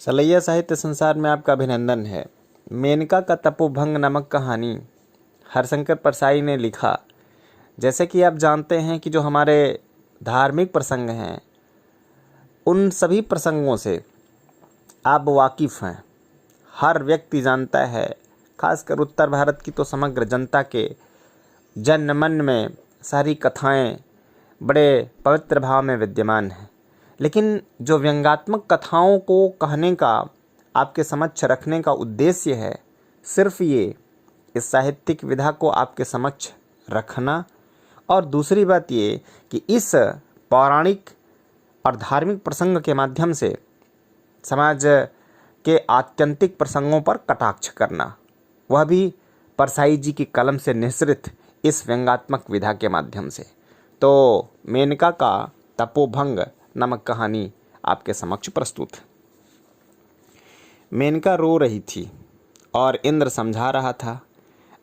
सलैया साहित्य संसार में आपका अभिनंदन है। मेनका का तपोभंग नामक कहानी हरशंकर परसाई ने लिखा। जैसे कि आप जानते हैं कि जो हमारे धार्मिक प्रसंग हैं उन सभी प्रसंगों से आप वाकिफ़ हैं। हर व्यक्ति जानता है, खासकर उत्तर भारत की तो समग्र जनता के जन मन में सारी कथाएं बड़े पवित्र भाव में विद्यमान हैं। लेकिन जो व्यंग्यात्मक कथाओं को कहने का आपके समक्ष रखने का उद्देश्य है, सिर्फ ये इस साहित्यिक विधा को आपके समक्ष रखना, और दूसरी बात ये कि इस पौराणिक और धार्मिक प्रसंग के माध्यम से समाज के आत्यंतिक प्रसंगों पर कटाक्ष करना, वह भी परसाई जी की कलम से निःसृत इस व्यंग्यात्मक विधा के माध्यम से। तो मेनका का तपोभंग नामक कहानी आपके समक्ष प्रस्तुत है। मेनका रो रही थी और इंद्र समझा रहा था,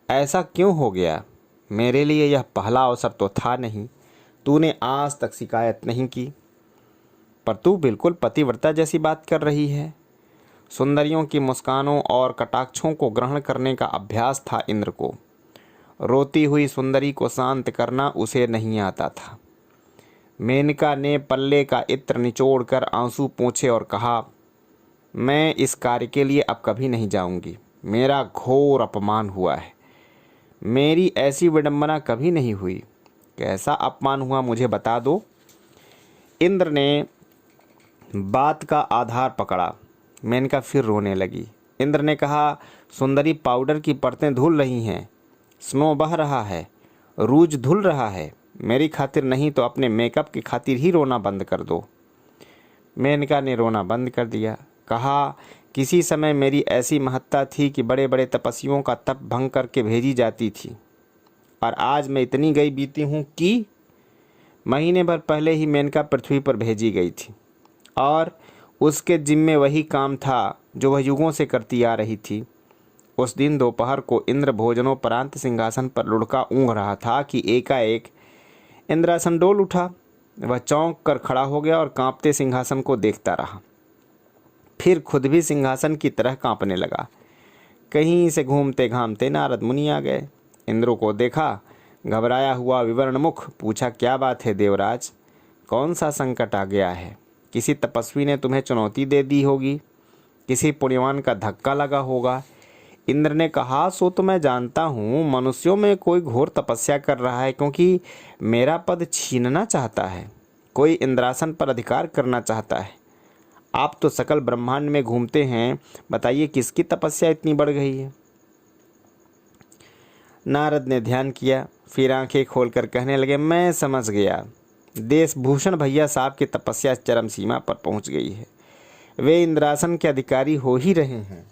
ऐसा क्यों हो गया? मेरे लिए यह पहला अवसर तो था नहीं, तूने आज तक शिकायत नहीं की, पर तू बिल्कुल पतिव्रता जैसी बात कर रही है। सुंदरियों की मुस्कानों और कटाक्षों को ग्रहण करने का अभ्यास था इंद्र को। रोती हुई सुंदरी को शांत करना उसे नहीं आता था। मेनका ने पल्ले का इत्र निचोड़कर आंसू पोंछे और कहा, मैं इस कार्य के लिए अब कभी नहीं जाऊंगी। मेरा घोर अपमान हुआ है। मेरी ऐसी विडंबना कभी नहीं हुई। कैसा अपमान हुआ मुझे बता दो। इंद्र ने बात का आधार पकड़ा। मेनका फिर रोने लगी। इंद्र ने कहा, सुंदरी पाउडर की परतें धुल रही हैं, स्नो बह रहा है, रूज धुल रहा है। मेरी खातिर नहीं तो अपने मेकअप की खातिर ही रोना बंद कर दो। मेनका ने रोना बंद कर दिया। कहा, किसी समय मेरी ऐसी महत्ता थी कि बड़े बड़े तपस्वियों का तप भंग करके भेजी जाती थी, और आज मैं इतनी गई बीती हूँ कि महीने भर पहले ही मेनका पृथ्वी पर भेजी गई थी, और उसके जिम्मे वही काम था जो वह युगों से करती आ रही थी। उस दिन दोपहर को इंद्र भोजनोपरांत सिंहासन पर लुढ़का ऊँघ रहा था कि एकाएक इंद्रासन डोल उठा। वह चौंक कर खड़ा हो गया और कांपते सिंहासन को देखता रहा। फिर खुद भी सिंहासन की तरह कांपने लगा। कहीं से घूमते घामते नारद मुनि आ गए। इंद्र को देखा, घबराया हुआ विवर्ण मुख पूछा, क्या बात है देवराज, कौन सा संकट आ गया है? किसी तपस्वी ने तुम्हें चुनौती दे दी होगी, किसी पुण्यवान का धक्का लगा होगा। इंद्र ने कहा, सो तो मैं जानता हूँ, मनुष्यों में कोई घोर तपस्या कर रहा है, क्योंकि मेरा पद छीनना चाहता है। कोई इंद्रासन पर अधिकार करना चाहता है। आप तो सकल ब्रह्मांड में घूमते हैं, बताइए किसकी तपस्या इतनी बढ़ गई है? नारद ने ध्यान किया, फिर आंखें खोलकर कहने लगे, मैं समझ गया। देशभूषण भैया साहब की तपस्या चरम सीमा पर पहुंच गई है। वे इंद्रासन के अधिकारी हो ही रहे हैं।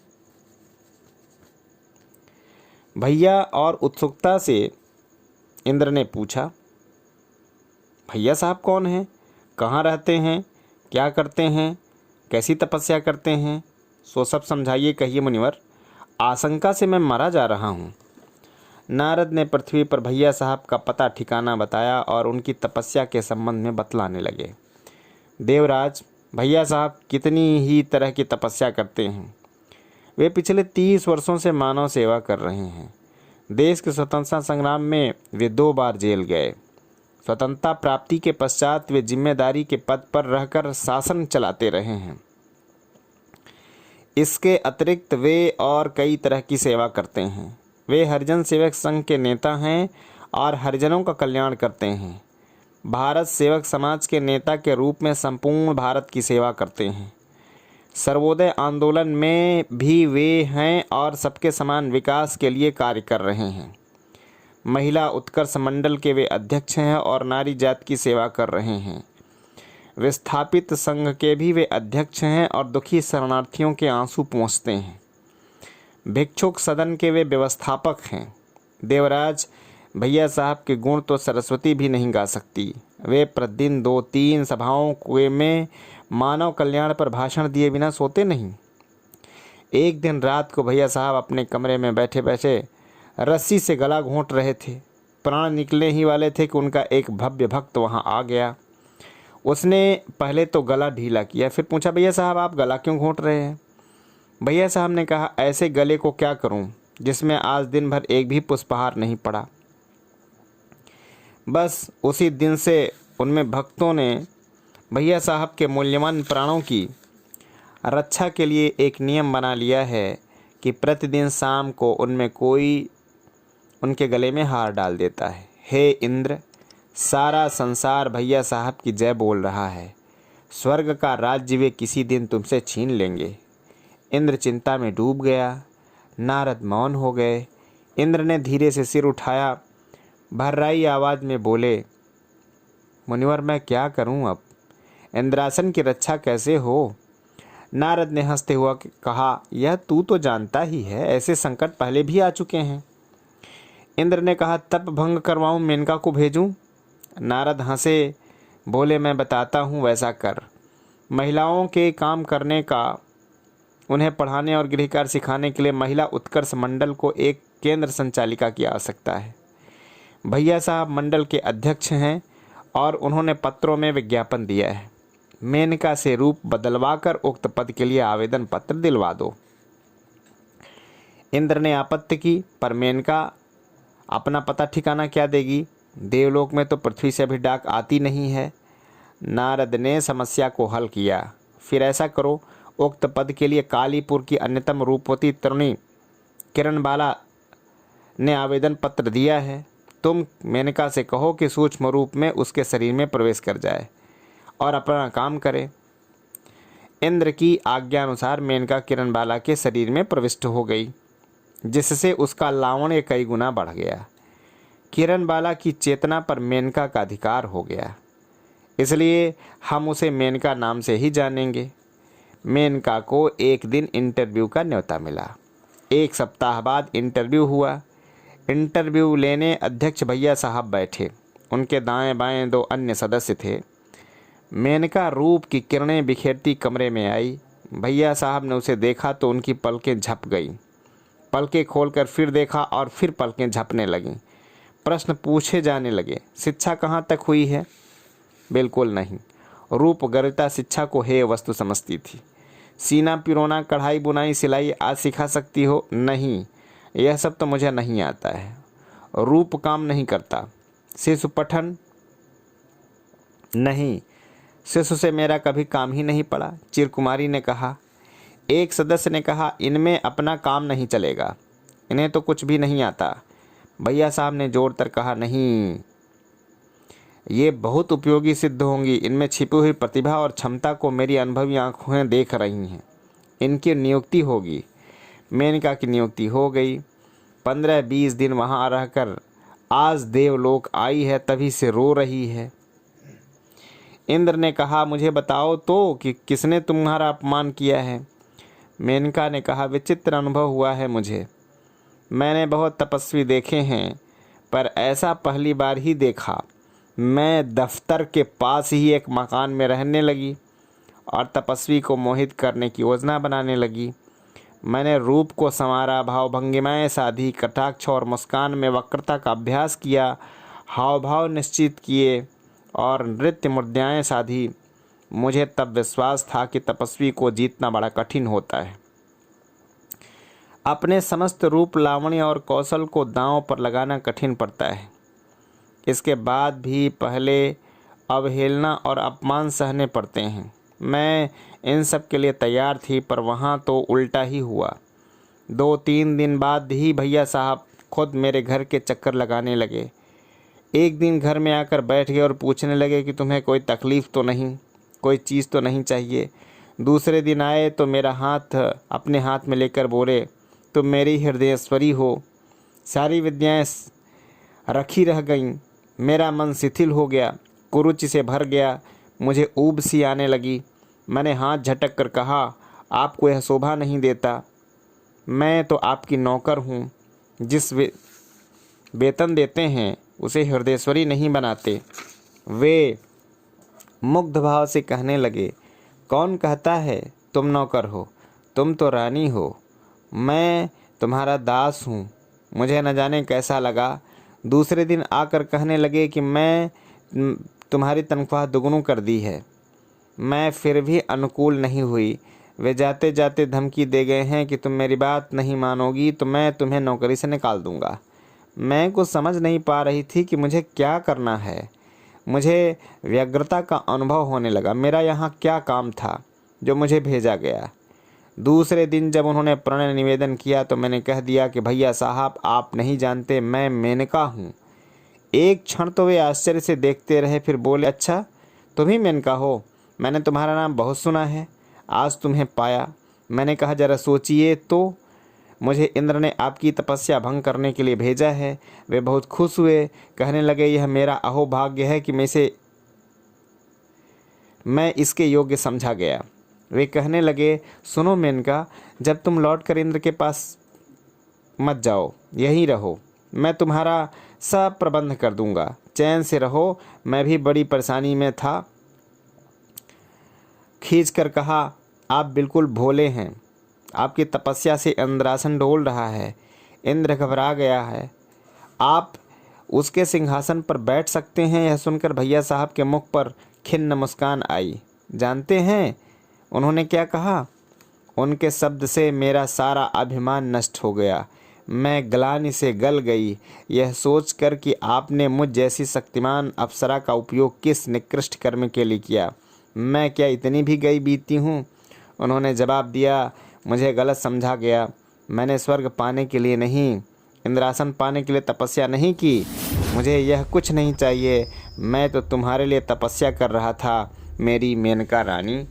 भैया और उत्सुकता से इंद्र ने पूछा, भैया साहब कौन हैं? कहाँ रहते हैं? क्या करते हैं? कैसी तपस्या करते हैं? सो सब समझाइए, कहिए मुनिवर, आशंका से मैं मरा जा रहा हूँ। नारद ने पृथ्वी पर भैया साहब का पता ठिकाना बताया और उनकी तपस्या के संबंध में बतलाने लगे। देवराज, भैया साहब कितनी ही तरह की तपस्या करते हैं। वे पिछले 30 वर्षों से मानव सेवा कर रहे हैं। देश के स्वतंत्रता संग्राम में वे 2 बार जेल गए। स्वतंत्रता प्राप्ति के पश्चात वे जिम्मेदारी के पद पर रहकर शासन चलाते रहे हैं। इसके अतिरिक्त वे और कई तरह की सेवा करते हैं। वे हरिजन सेवक संघ के नेता हैं और हरिजनों का कल्याण करते हैं। भारत सेवक समाज के नेता के रूप में संपूर्ण भारत की सेवा करते हैं। सर्वोदय आंदोलन में भी वे हैं और सबके समान विकास के लिए कार्य कर रहे हैं। महिला उत्कर्ष मंडल के वे अध्यक्ष हैं और नारी जात की सेवा कर रहे हैं। विस्थापित संघ के भी वे अध्यक्ष हैं और दुखी शरणार्थियों के आंसू पोंछते हैं। भिक्षुक सदन के वे व्यवस्थापक हैं। देवराज, भैया साहब के गुण तो सरस्वती भी नहीं गा सकती। वे प्रतिदिन 2-3 सभाओं में मानव कल्याण पर भाषण दिए बिना सोते नहीं। एक दिन रात को भैया साहब अपने कमरे में बैठे बैठे रस्सी से गला घोंट रहे थे। प्राण निकलने ही वाले थे कि उनका एक भव्य भक्त वहां आ गया। उसने पहले तो गला ढीला किया, फिर पूछा, भैया साहब आप गला क्यों घोंट रहे हैं? भैया साहब ने कहा, ऐसे गले को क्या करूं जिसमें आज दिन भर एक भी पुष्पहार नहीं पड़ा। बस उसी दिन से उनमें भक्तों ने भैया साहब के मूल्यवान प्राणों की रक्षा के लिए एक नियम बना लिया है कि प्रतिदिन शाम को उनमें कोई उनके गले में हार डाल देता है। हे इंद्र, सारा संसार भैया साहब की जय बोल रहा है। स्वर्ग का राज्य वे किसी दिन तुमसे छीन लेंगे। इंद्र चिंता में डूब गया। नारद मौन हो गए। इंद्र ने धीरे से सिर उठाया, भर्राई आवाज़ में बोले, मुनिवर मैं क्या करूं अब? इंद्रासन की रक्षा कैसे हो? नारद ने हंसते हुआ कहा, यह तू तो जानता ही है, ऐसे संकट पहले भी आ चुके हैं। इंद्र ने कहा, तप भंग करवाऊं, मेनका को भेजूं? नारद हंसे, बोले, मैं बताता हूं, वैसा कर। महिलाओं के काम करने का, उन्हें पढ़ाने और गृह कार्य सिखाने के लिए महिला उत्कर्ष मंडल को एक केंद्र संचालिका की आवश्यकता है। भैया साहब मंडल के अध्यक्ष हैं और उन्होंने पत्रों में विज्ञापन दिया है। मेनका से रूप बदलवा कर उक्त पद के लिए आवेदन पत्र दिलवा दो। इंद्र ने आपत्ति की, पर मेनका अपना पता ठिकाना क्या देगी? देवलोक में तो पृथ्वी से भी डाक आती नहीं है। नारद ने समस्या को हल किया। फिर ऐसा करो, उक्त पद के लिए कालीपुर की अन्यतम रूपवती तरुणी किरणबाला ने आवेदन पत्र दिया है। तुम मेनका से कहो कि सूक्ष्म रूप में उसके शरीर में प्रवेश कर जाए और अपना काम करे। इंद्र की आज्ञानुसार मेनका किरणबाला के शरीर में प्रविष्ट हो गई, जिससे उसका लावण्य कई गुना बढ़ गया। किरणबाला की चेतना पर मेनका का अधिकार हो गया, इसलिए हम उसे मेनका नाम से ही जानेंगे। मेनका को एक दिन इंटरव्यू का न्योता मिला। 1 सप्ताह बाद इंटरव्यू हुआ। इंटरव्यू लेने अध्यक्ष भैया साहब बैठे। उनके दाएं बाएं 2 अन्य सदस्य थे। मेनका रूप की किरणें बिखेरती कमरे में आई। भैया साहब ने उसे देखा तो उनकी पलकें झप गईं। पलकें खोलकर फिर देखा और फिर पलकें झपने लगीं। प्रश्न पूछे जाने लगे, शिक्षा कहाँ तक हुई है? बिल्कुल नहीं। रूप गरिता शिक्षा को हेय वस्तु समझती थी। सीना पिरोना, कढ़ाई बुनाई, सिलाई आज सिखा सकती हो? नहीं, यह सब तो मुझे नहीं आता है। रूप काम नहीं करता। शिशु पठन? नहीं, शिशु से मेरा कभी काम ही नहीं पड़ा। चिरकुमारी ने कहा। एक सदस्य ने कहा, इनमें अपना काम नहीं चलेगा, इन्हें तो कुछ भी नहीं आता। भैया साहब ने जोरदार कहा, नहीं, ये बहुत उपयोगी सिद्ध होंगी। इनमें छिपी हुई प्रतिभा और क्षमता को मेरी अनुभवी आंखें देख रही हैं। इनकी नियुक्ति होगी। मेनका की नियुक्ति हो गई। 15-20 दिन वहाँ रहकर आज देवलोक आई है, तभी से रो रही है। इंद्र ने कहा, मुझे बताओ तो कि किसने तुम्हारा अपमान किया है? मेनका ने कहा, विचित्र अनुभव हुआ है मुझे। मैंने बहुत तपस्वी देखे हैं, पर ऐसा पहली बार ही देखा। मैं दफ्तर के पास ही एक मकान में रहने लगी और तपस्वी को मोहित करने की योजना बनाने लगी। मैंने रूप को संवारा, भाव भंगिमाएँ साधी, कटाक्ष और मुस्कान में वक्रता का अभ्यास किया, हाव भाव निश्चित किए और नृत्य मुद्राएँ साधी। मुझे तब विश्वास था कि तपस्वी को जीतना बड़ा कठिन होता है। अपने समस्त रूप, लावण्य और कौशल को दांव पर लगाना कठिन पड़ता है। इसके बाद भी पहले अवहेलना और अपमान सहने पड़ते हैं। मैं इन सब के लिए तैयार थी, पर वहाँ तो उल्टा ही हुआ। 2-3 दिन बाद ही भैया साहब खुद मेरे घर के चक्कर लगाने लगे। एक दिन घर में आकर बैठ गए और पूछने लगे कि तुम्हें कोई तकलीफ़ तो नहीं, कोई चीज़ तो नहीं चाहिए। दूसरे दिन आए तो मेरा हाथ अपने हाथ में लेकर बोले, तुम मेरी हृदयेश्वरी हो। सारी विद्याएं रखी रह गईं। मेरा मन शिथिल हो गया, कुरुचि से भर गया, मुझे ऊब सी आने लगी। मैंने हाथ झटक कर कहा, आपको यह शोभा नहीं देता। मैं तो आपकी नौकर हूँ। जिस वेतन देते हैं उसे हृदयेश्वरी नहीं बनाते। वे मुग्ध भाव से कहने लगे, कौन कहता है तुम नौकर हो? तुम तो रानी हो। मैं तुम्हारा दास हूँ। मुझे न जाने कैसा लगा। दूसरे दिन आकर कहने लगे कि मैं तुम्हारी तनख्वाह दुगनी कर दी है। मैं फिर भी अनुकूल नहीं हुई। वे जाते जाते धमकी दे गए हैं कि तुम मेरी बात नहीं मानोगी तो मैं तुम्हें नौकरी से निकाल दूंगा। मैं कुछ समझ नहीं पा रही थी कि मुझे क्या करना है। मुझे व्यग्रता का अनुभव होने लगा। मेरा यहाँ क्या काम था जो मुझे भेजा गया। दूसरे दिन जब उन्होंने प्रणय निवेदन किया तो मैंने कह दिया कि भैया साहब, आप नहीं जानते मैं मेनका हूँ। एक क्षण तो वे आश्चर्य से देखते रहे, फिर बोले, अच्छा तुम ही मेनका हो? मैंने तुम्हारा नाम बहुत सुना है, आज तुम्हें पाया। मैंने कहा, जरा सोचिए तो, मुझे इंद्र ने आपकी तपस्या भंग करने के लिए भेजा है। वे बहुत खुश हुए, कहने लगे, यह मेरा अहोभाग्य है कि मैं इसके योग्य समझा गया। वे कहने लगे, सुनो मेनका, जब तुम लौटकर इंद्र के पास मत जाओ, यहीं रहो, मैं तुम्हारा सब प्रबंध कर दूंगा, चैन से रहो। मैं भी बड़ी परेशानी में था। खींच कर कहा, आप बिल्कुल भोले हैं, आपकी तपस्या से इंद्रासन डोल रहा है। इंद्र घबरा गया है, आप उसके सिंहासन पर बैठ सकते हैं। यह सुनकर भैया साहब के मुख पर खिन्न मुस्कान आई। जानते हैं उन्होंने क्या कहा? उनके शब्द से मेरा सारा अभिमान नष्ट हो गया। मैं ग्लानि से गल गई, यह सोचकर कि आपने मुझ जैसी शक्तिमान अप्सरा का उपयोग किस निकृष्ट कर्म के लिए किया। मैं क्या इतनी भी गई बीती हूँ? उन्होंने जवाब दिया, मुझे गलत समझा गया। मैंने स्वर्ग पाने के लिए नहीं, इंद्रासन पाने के लिए तपस्या नहीं की। मुझे यह कुछ नहीं चाहिए। मैं तो तुम्हारे लिए तपस्या कर रहा था, मेरी मेनका रानी।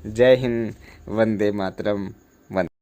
जय हिंद, वंदे मातरम।